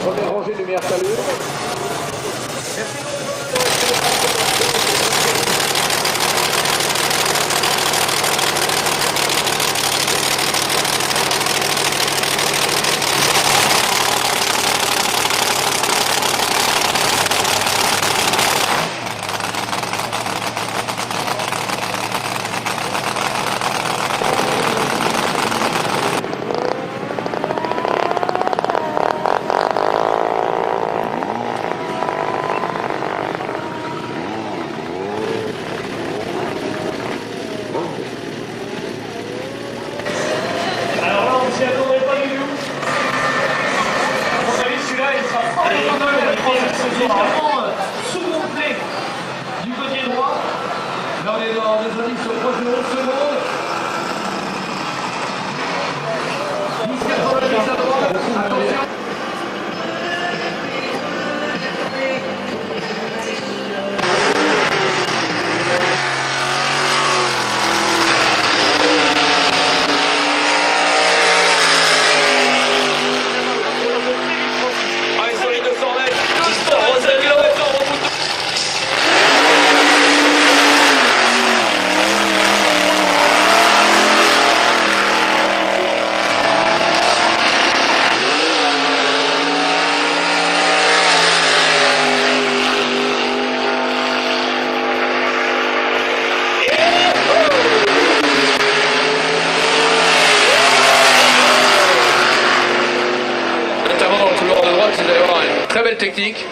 Première rangée de lumière salut. Sous complet du côté droit. Là on est dans les indices sur proche de 11 secondes. 10,90 à droite. Attention. Très belle technique. Ouais,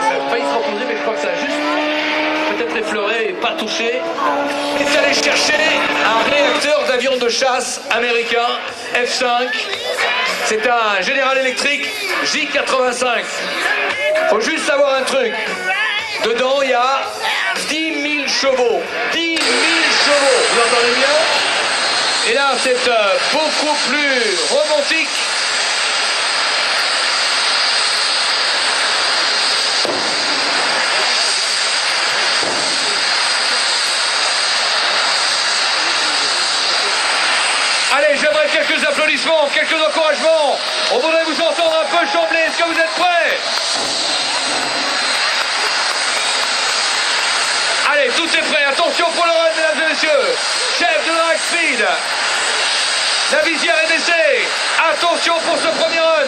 ça a failli se reposer, mais je crois que ça a juste peut-être effleuré et pas touché. Il est allé chercher un réacteur d'avion de chasse américain F5. C'est un General Electric J85. Faut juste savoir un truc. Dedans, il y a 10 000 chevaux. 10 000 chevaux. Vous entendez bien? Et là, c'est beaucoup plus romantique. Allez, j'aimerais quelques applaudissements, quelques encouragements. On voudrait vous entendre un peu chambler. Est-ce que vous êtes prêts? Allez, tout est prêt. Attention pour le run, mesdames et messieurs. Chef de Drag Speed. La visière est d'essai. Attention pour ce premier run.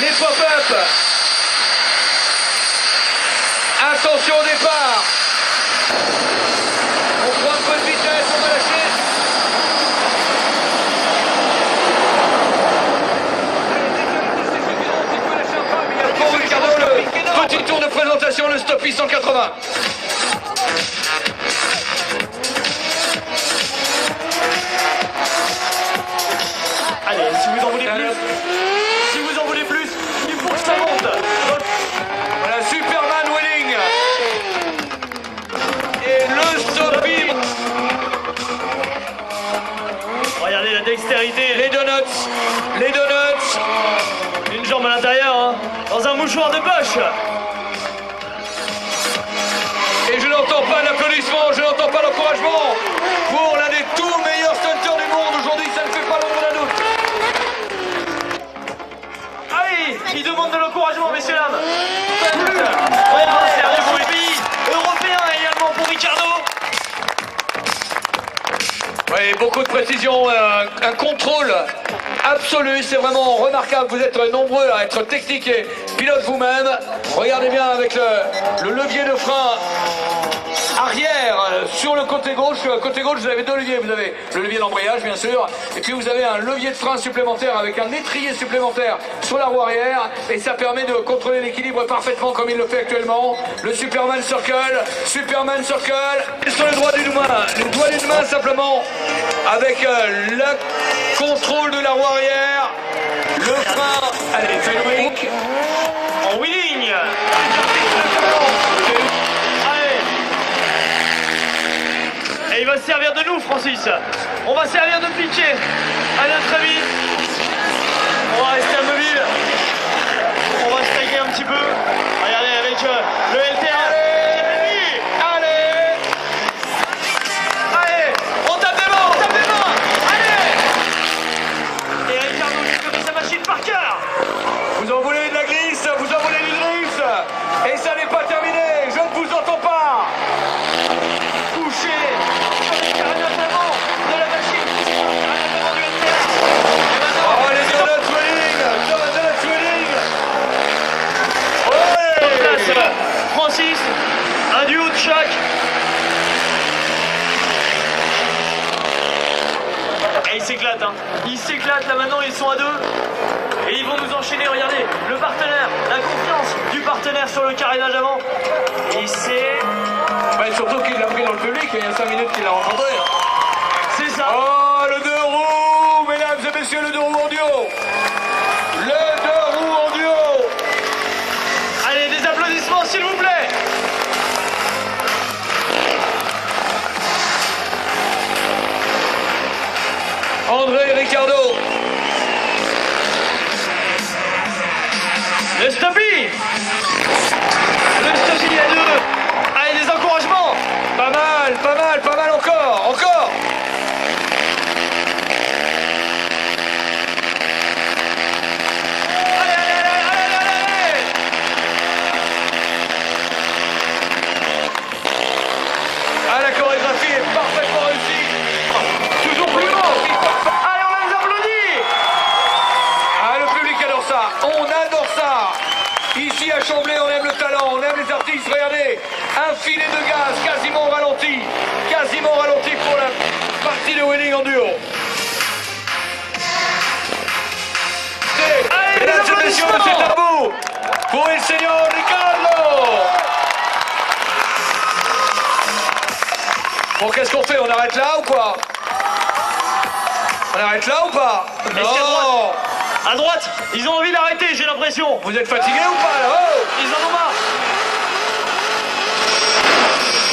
Les pop-up. Attention au départ. On prend un peu de vitesse, on va lâcher. Pour Ricardo, le petit tour de présentation, le Stoppie 180. Allez, si vous en voulez plus, il faut que ça monte. Voilà, Superman Welling. Et le Stoppie. Regardez la dextérité. Les donuts. Une jambe à l'intérieur, hein, dans un mouchoir de poche. Et je n'entends pas l'applaudissement, je n'entends pas l'encouragement pour l'un des tout meilleurs stunters du monde. Aujourd'hui, ça ne fait pas l'ombre d'un doute. Allez, il demande de l'encouragement, messieurs dames. Vraiment, sérieux pour les pays européens également pour Ricardo. Oui, beaucoup de précision, un contrôle absolu, c'est vraiment remarquable. Vous êtes nombreux à être technique et pilote vous-même. Regardez bien avec le levier de frein arrière sur le côté gauche. Côté gauche, vous avez deux leviers. Vous avez le levier d'embrayage, bien sûr, et puis vous avez un levier de frein supplémentaire avec un étrier supplémentaire sur la roue arrière, et ça permet de contrôler l'équilibre parfaitement comme il le fait actuellement. Le Superman Circle, et sur le doigt d'une main, simplement, avec le contrôle de la roue arrière, le frein, allez, fais le wing. En wheeling. Et il va se servir de nous, Francis. On va servir de piquet à notre ami. On va rester immobile. On va stagger un petit peu. Regardez avec le LTA. Allez, on tape des mains, allez. Et Ricardo qui fait sa machine par cœur. Vous en voulez de la glisse, vous en voulez du drift. Et ça n'est pas terminé, je ne vous entends pas. Touché sur les carrières d'avant de la machine. Carrières d'avant du LTA. Et maintenant, Oh les donuts winning. en place, Francis, un duo de choc. Et il s'éclate, hein. Il s'éclate là maintenant, ils sont à deux. Et ils vont nous enchaîner, regardez, le partenaire, la confiance du partenaire sur le carénage avant. Et c'est... Ouais, surtout qu'il l'a pris dans le public, il y a 5 minutes qu'il l'a rencontré. C'est ça. Oh, le 2 roues, mesdames et messieurs, le 2 roues en duo. Le 2 roues en duo. Allez, des applaudissements s'il vous plaît. André Ricardo. Le stoppie. Le stoppie à deux. Allez, des encouragements. Pas mal encore. Allez. Ah, la chorégraphie est parfaitement réussie. Toujours plus haut. Allez, on les applaudit. Ah, le public adore ça. On adore ça. Ici à Chambly, on aime le talent, on aime les artistes. Regardez, un filet de gaz quasiment ralenti pour la partie de winning en duo. Allez, Mesdames les et messieurs, applaudissements. c'est à vous pour el señor Ricardo. Bon, qu'est-ce qu'on fait? On arrête là ou quoi? On arrête là ou pas? Est-ce qu'à droite, à droite, ils ont envie d'arrêter, j'ai l'impression. Vous êtes fatigué ou pas là? Oh, Ils en ont marre.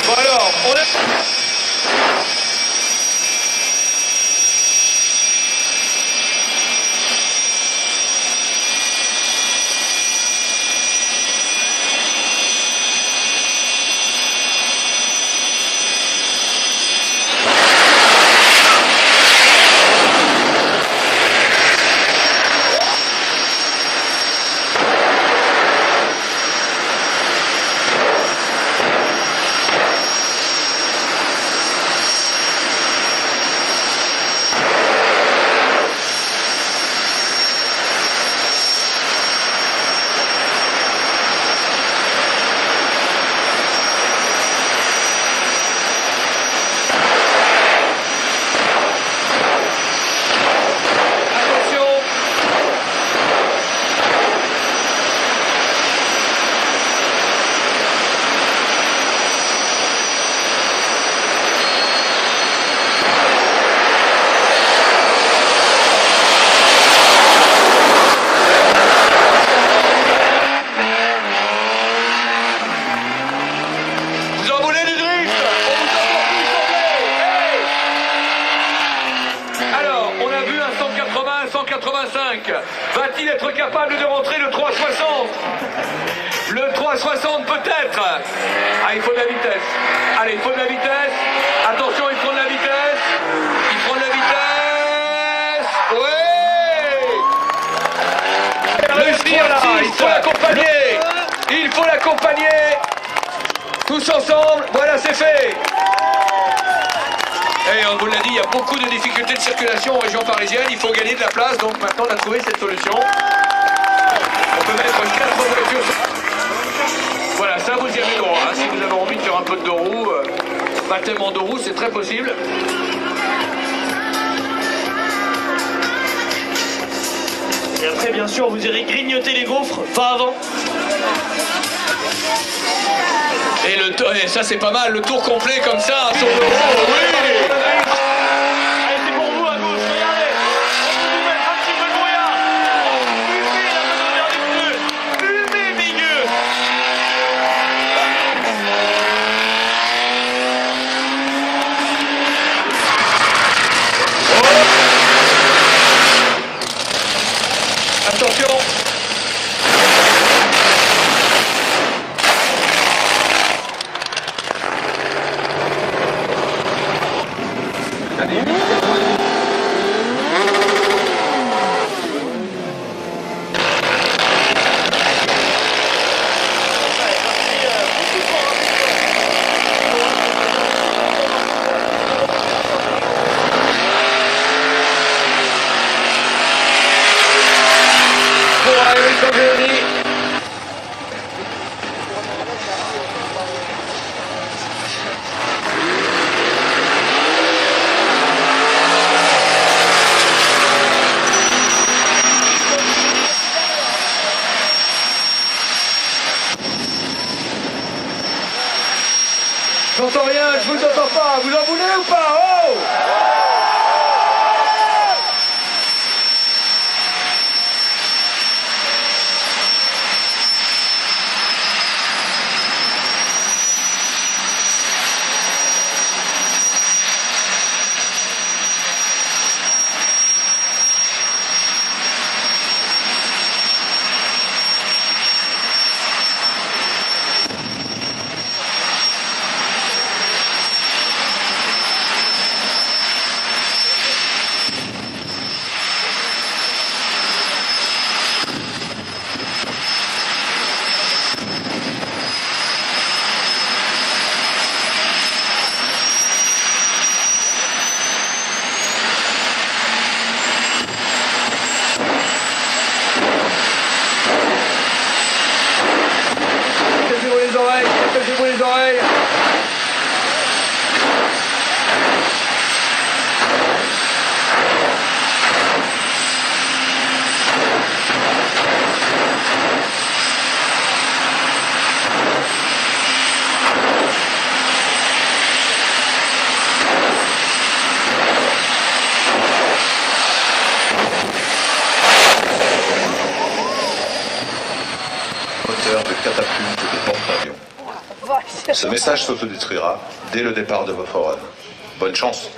bon alors, on est... Va-t-il être capable de rentrer le 360? Le 360 peut-être. Ah, il faut de la vitesse. Allez, il faut de la vitesse. Attention, il prend de la vitesse. Il prend de la vitesse. Ouais. Le CR6, il faut l'accompagner. Il faut l'accompagner. Tous ensemble. Voilà, c'est fait. Et on vous l'a dit, il y a beaucoup de difficultés de circulation en région parisienne. Il faut gagner de la place. Donc maintenant, on a trouvé cette solution. On peut mettre 4 voitures. Voilà, ça vous y avez droit. Hein. Si vous avez envie de faire un peu de deux roues, baptême en deux roues, c'est très possible. Et après, bien sûr, vous irez grignoter les gaufres, pas avant. Et ça, c'est pas mal, le tour complet comme ça, sur le haut, oui. Allez, c'est pour vous à gauche, regardez. On peut vous mettre un petit peu de brouillard. Fumez la manœuvre du pneu. Fumez, mes gueux. Pour Eric Andreoni. J'entends rien, je vous entends pas, vous en voulez ou pas? Oh! Cassez-vous les oreilles, cassez-vous les oreilles. Moteur de catapulte de porte-avions. Ce message s'autodétruira dès le départ de votre run. Bonne chance.